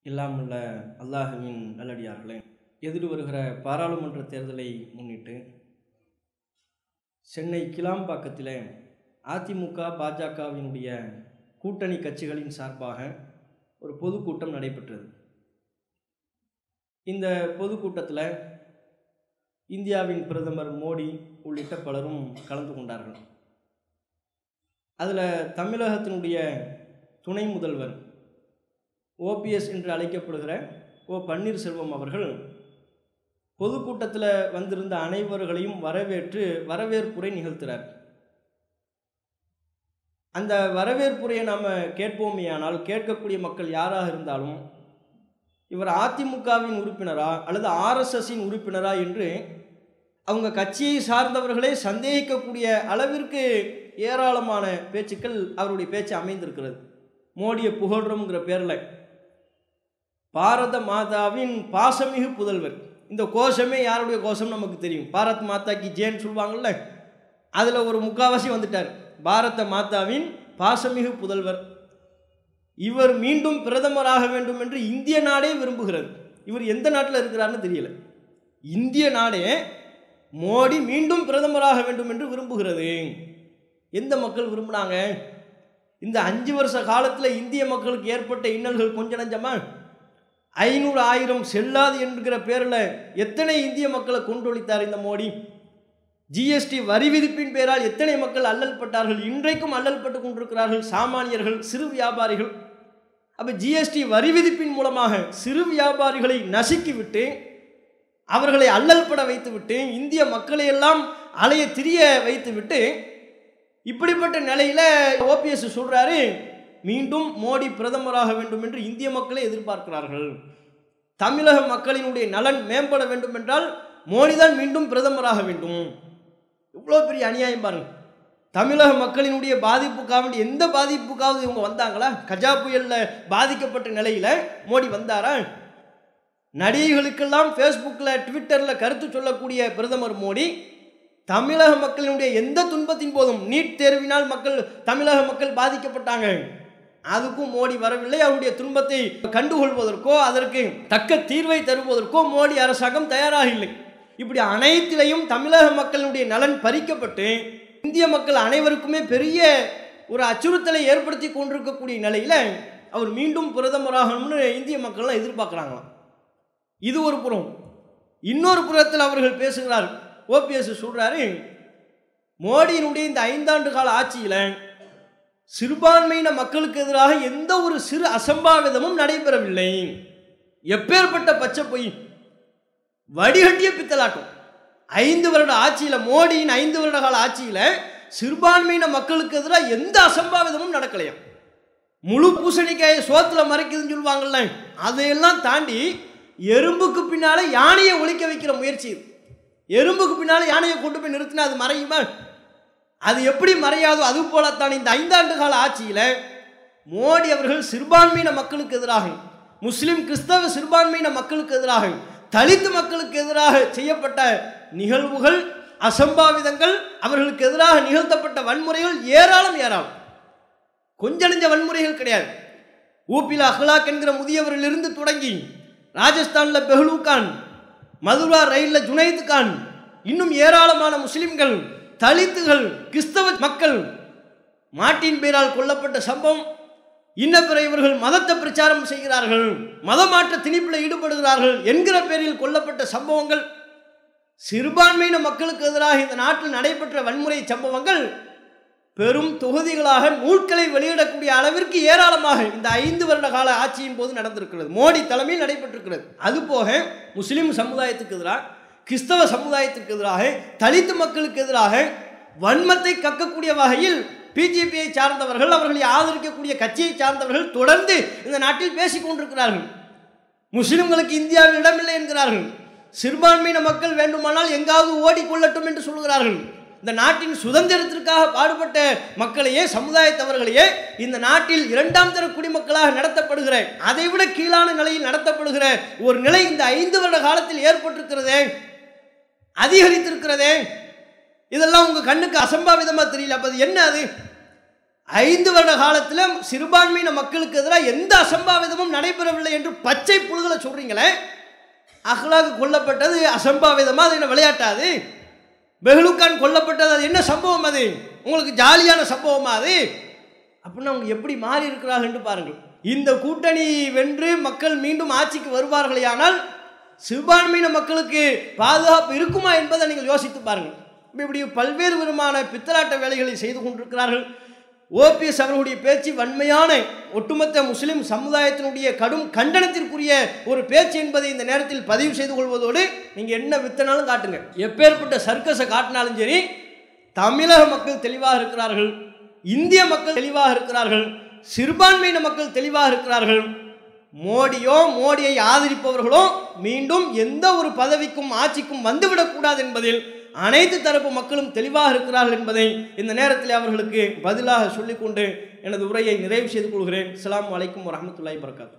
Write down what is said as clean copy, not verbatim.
எல்லாம் உள்ள அல்லாஹுவின் நல்லடியார்களே, எதிர் வருகிற பாராளுமன்ற தேர்தலை முன்னிட்டு சென்னை கிளாம்பாக்கத்தில் அதிமுக பாஜகவினுடைய கூட்டணி கட்சிகளின் சார்பாக ஒரு பொதுக்கூட்டம் நடைபெற்றது. இந்த பொதுக்கூட்டத்தில் இந்தியாவின் பிரதமர் மோடி உள்ளிட்ட பலரும் கலந்து கொண்டார்கள். அதில் தமிழகத்தினுடைய துணை முதல்வர் ஓபிஎஸ் என்று அழைக்கப்படுகிற ஓ பன்னீர்செல்வம் அவர்கள் பொதுக்கூட்டத்தில் வந்திருந்த அனைவர்களையும் வரவேற்புரை நிகழ்த்துகிறார். அந்த வரவேற்புரையை நாம் கேட்போமேயானால் கேட்கக்கூடிய மக்கள் யாராக இருந்தாலும் இவர் அதிமுகவின் உறுப்பினரா அல்லது ஆர்எஸ்எஸின் உறுப்பினரா என்று அவங்க கட்சியை சார்ந்தவர்களே சந்தேகிக்கக்கூடிய அளவிற்கு ஏராளமான பேச்சுக்கள் அவருடைய பேச்சு அமைந்திருக்கிறது. மோடியை புகழ்றோங்கிற பேரில் பாரத மாதாவின் பாசமிகு புதல்வர், இந்த கோஷமே யாருடைய கோஷம் நமக்கு தெரியும். பாரத் மாதா கி ஜெயன்னு சொல்லுவாங்கள்ல, அதில் ஒரு முக்காவாசி வந்துட்டார். பாரத மாதாவின் பாசமிகு புதல்வர் இவர் மீண்டும் பிரதமராக வேண்டும் என்று இந்திய நாடே விரும்புகிறது. இவர் எந்த நாட்டில் இருக்கிறார்னு தெரியல. இந்திய நாடே மோடி மீண்டும் பிரதமராக வேண்டும் என்று விரும்புகிறது. எந்த மக்கள் விரும்பினாங்க? இந்த 5 வருஷ காலத்தில் இந்திய மக்களுக்கு ஏற்பட்ட இன்னல்கள் கொஞ்சம் நஞ்சமா? 500 1000 செல்லாது என்கிற பேரில் எத்தனை இந்திய மக்களை கொன்றொழித்தார் இந்த மோடி? ஜிஎஸ்டி வரி விதிப்பின் பேரால் எத்தனை மக்கள் அல்லல் பட்டார்கள், இன்றைக்கும் அல்லல் பட்டு கொண்டிருக்கிறார்கள். சாமானியர்கள், சிறு வியாபாரிகள். அப்போ ஜிஎஸ்டி வரி விதிப்பின் மூலமாக சிறு வியாபாரிகளை நசுக்கிவிட்டு அவர்களை அல்லல்பட வைத்துவிட்டு இந்திய மக்களை எல்லாம் அலைய திரிய வைத்துவிட்டு இப்படிப்பட்ட நிலையில் ஓபிஎஸ் சொல்றாரு, மீண்டும் மோடி பிரதமராக வேண்டும் என்று இந்திய மக்களே எதிர்பார்க்கிறார்கள். தமிழக மக்களினுடைய நலன் மேம்பட வேண்டும் என்றால் மோடி தான் மீண்டும் பிரதமராக வேண்டும். இவ்வளோ பெரிய அநியாயம் பாருங்க. தமிழக மக்களினுடைய பாதிப்புக்காக எந்த பாதிப்புக்காவது இவங்க வந்தாங்களா? கஜா புயலில் பாதிக்கப்பட்ட நிலையில் மோடி வந்தாரா? நடிகைகளுக்கெல்லாம் ஃபேஸ்புக்கில் ட்விட்டரில் கருத்து சொல்லக்கூடிய பிரதமர் மோடி தமிழக மக்களினுடைய எந்த துன்பத்தின் போதும், நீட் தேர்வினால் தமிழக மக்கள் பாதிக்கப்பட்டாங்க, அதுக்கும் மோடி வரவில்லை. அவருடைய துன்பத்தை கண்டுகொள்வதற்கோ அதற்கு தக்க தீர்வை தருவதற்கோ மோடி அரசாங்கம் தயாராக இல்லை. இப்படி அனைத்திலையும் தமிழக மக்களுடைய நலன் பறிக்கப்பட்டு இந்திய மக்கள் அனைவருக்குமே பெரிய ஒரு அச்சுறுத்தலை ஏற்படுத்தி கொண்டிருக்கக்கூடிய நிலையில் அவர் மீண்டும் பிரதமராகணும்னு இந்திய மக்கள்லாம் எதிர்பார்க்குறாங்களாம். இது ஒரு புறம். இன்னொரு புறத்தில் அவர்கள் பேசுகிறார். ஓபிஎஸ் சொல்றாரு, மோடியினுடைய இந்த 5 ஆண்டு கால ஆட்சியில் சிறுபான்மையின மக்களுக்கு எதிராக எந்த ஒரு சிறு அசம்பாவிதமும் நடைபெறவில்லை. எப்பேற்பட்ட பச்சை பொய், வடிகட்டிய பித்தலாட்டம். 5 வருட ஆட்சியில், மோடியின் 5 வருட கால ஆட்சியில் சிறுபான்மையின மக்களுக்கு எதிராக எந்த அசம்பாவிதமும் நடக்கலையாம். முழு பூசணிக்காயை சோத்துல மறைக்குதுன்னு சொல்லுவாங்கல்ல, அதையெல்லாம் தாண்டி எறும்புக்கு பின்னால யானையை ஒழிக்க வைக்கிற முயற்சி. எறும்புக்கு பின்னால யானையை கொண்டு போய் நிறுத்தினா அது மறையுமா? அது எப்படி மறையாதோ அது போலத்தான் இந்த 5 ஆண்டு கால ஆட்சியில் மோடி அவர்கள் சிறுபான்மையின மக்களுக்கு எதிராக, முஸ்லிம் கிறிஸ்தவ சிறுபான்மையின மக்களுக்கு எதிராக, தலித் மக்களுக்கு எதிராக செய்யப்பட்ட நிகழ்வுகள், அசம்பாவிதங்கள், அவர்களுக்கு எதிராக நிகழ்த்தப்பட்ட வன்முறைகள் ஏராளம். கொஞ்ச நெஞ்ச வன்முறைகள் கிடையாது. ஊபில அஹ்லாக் என்கிற முதியவரிலிருந்து தொடங்கி ராஜஸ்தானில் பெஹ்லு கான், மதுரா ரயிலில் ஜுனைத் கான், இன்னும் ஏராளமான முஸ்லிம்கள், தலித்துகள், கிறிஸ்தவ மக்கள் மாட்டின் பேரால் கொல்லப்பட்ட சம்பவம். இன்ன இவர்கள் மதத்தை பிரச்சாரம் செய்கிறார்கள், மதமாற்ற திணிப்பில் ஈடுபடுகிறார்கள் என்கிற பேரில் கொல்லப்பட்ட சம்பவங்கள், சிறுபான்மையின மக்களுக்கு எதிராக இந்த நாட்டில் நடைபெற்ற வன்முறை சம்பவங்கள் பெரும் தொகுதிகளாக நூல்களை வெளியிடக்கூடிய அளவிற்கு ஏராளமாக இந்த 5 வருட கால ஆட்சியின் போது நடந்திருக்கிறது. மோடி தலைமையில் நடைபெற்றிருக்கிறது. அதுபோக முஸ்லிம் சமுதாயத்துக்கு எதிராக, கிறிஸ்தவ சமுதாயத்துக்கு எதிராக, தலித்து மக்களுக்கு எதிராக வன்மத்தை கக்கக்கூடிய வகையில் பிஜேபியை சார்ந்தவர்கள், அவர்களை ஆதரிக்கக்கூடிய கட்சியை சார்ந்தவர்கள் தொடர்ந்து இந்த நாட்டில் பேசிக் கொண்டிருக்கிறார்கள். முஸ்லிம்களுக்கு இந்தியாவில் இடமில்லை என்கிறார்கள். சிறுபான்மையின மக்கள் வேண்டுமானால் எங்காவது ஓடிக்கொள்ளட்டும் என்று சொல்கிறார்கள். இந்த நாட்டின் சுதந்திரத்திற்காக பாடுபட்ட மக்களையே, சமுதாயத்தவர்களையே இந்த நாட்டில் 2ஆம் தர குடிமக்களாக நடத்தப்படுகிற, அதைவிட கீழான நிலையில் நடத்தப்படுகிற ஒரு நிலை இந்த 5 வருட காலத்தில் ஏற்பட்டிருக்கிறதே, அதிகரித்திருக்கிறதே. இதெல்லாம் உங்க கண்ணுக்கு அசம்பாவிதமா தெரியல? அப்ப அது என்ன? 5 வருட காலத்தில் சிறுபான்மையின மக்களுக்கு எதிராக எந்த அசம்பாவிதமும் நடைபெறவில்லை என்று பச்சை புழுகளை சொல்றீங்களே, அஹ்லாக் கொல்லப்பட்டது அசம்பாவிதமா? அது என்ன விளையாட்டாது? பெஹ்லுக்கான் கொல்லப்பட்டது அது என்ன சம்பவம்? அது உங்களுக்கு ஜாலியான சம்பவமா அது? அப்படின்னா அவங்க எப்படி மாறி இருக்கிறார்கள் என்று பாருங்கள். இந்த கூட்டணி வென்று மக்கள் மீண்டும் ஆட்சிக்கு வருவார்களே ஆனால் சிறுபான்மையின மக்களுக்கு பாதுகாப்பு இருக்குமா என்பதை நீங்கள் யோசித்து பாருங்கள். இப்படி பல்வேறு விதமான பித்தலாட்ட வேலைகளை செய்து கொண்டிருக்கிறார்கள். ஓபிஎஸ் அவர்களுடைய பேச்சு வன்மையான ஒட்டுமொத்த முஸ்லிம் சமுதாயத்தினுடைய கடும் கண்டனத்திற்குரிய ஒரு பேச்சு என்பதை இந்த நேரத்தில் பதிவு செய்து கொள்வதோடு, நீங்கள் என்ன வித்தனாலும் காட்டுங்க, எப்பேற்பட்ட சர்க்கஸை காட்டினாலும் சரி, தமிழக மக்கள் தெளிவாக இருக்கிறார்கள், இந்திய மக்கள் தெளிவாக இருக்கிறார்கள், சிறுபான்மையின மக்கள் தெளிவாக இருக்கிறார்கள். மோடியை ஆதரிப்பவர்களோ மீண்டும் எந்த ஒரு பதவிக்கும் ஆட்சிக்கும் வந்துவிடக்கூடாது என்பதில் அனைத்து தரப்பு மக்களும் தெளிவாக இருக்கிறார்கள் என்பதை இந்த நேரத்தில் அவர்களுக்கு பதிலாக சொல்லிக்கொண்டு எனது உரையை நிறைவு செய்து கொள்கிறேன். அஸ்ஸலாமு அலைக்கும் வரஹ்மத்துல்லாஹி வபரகாத்துஹு.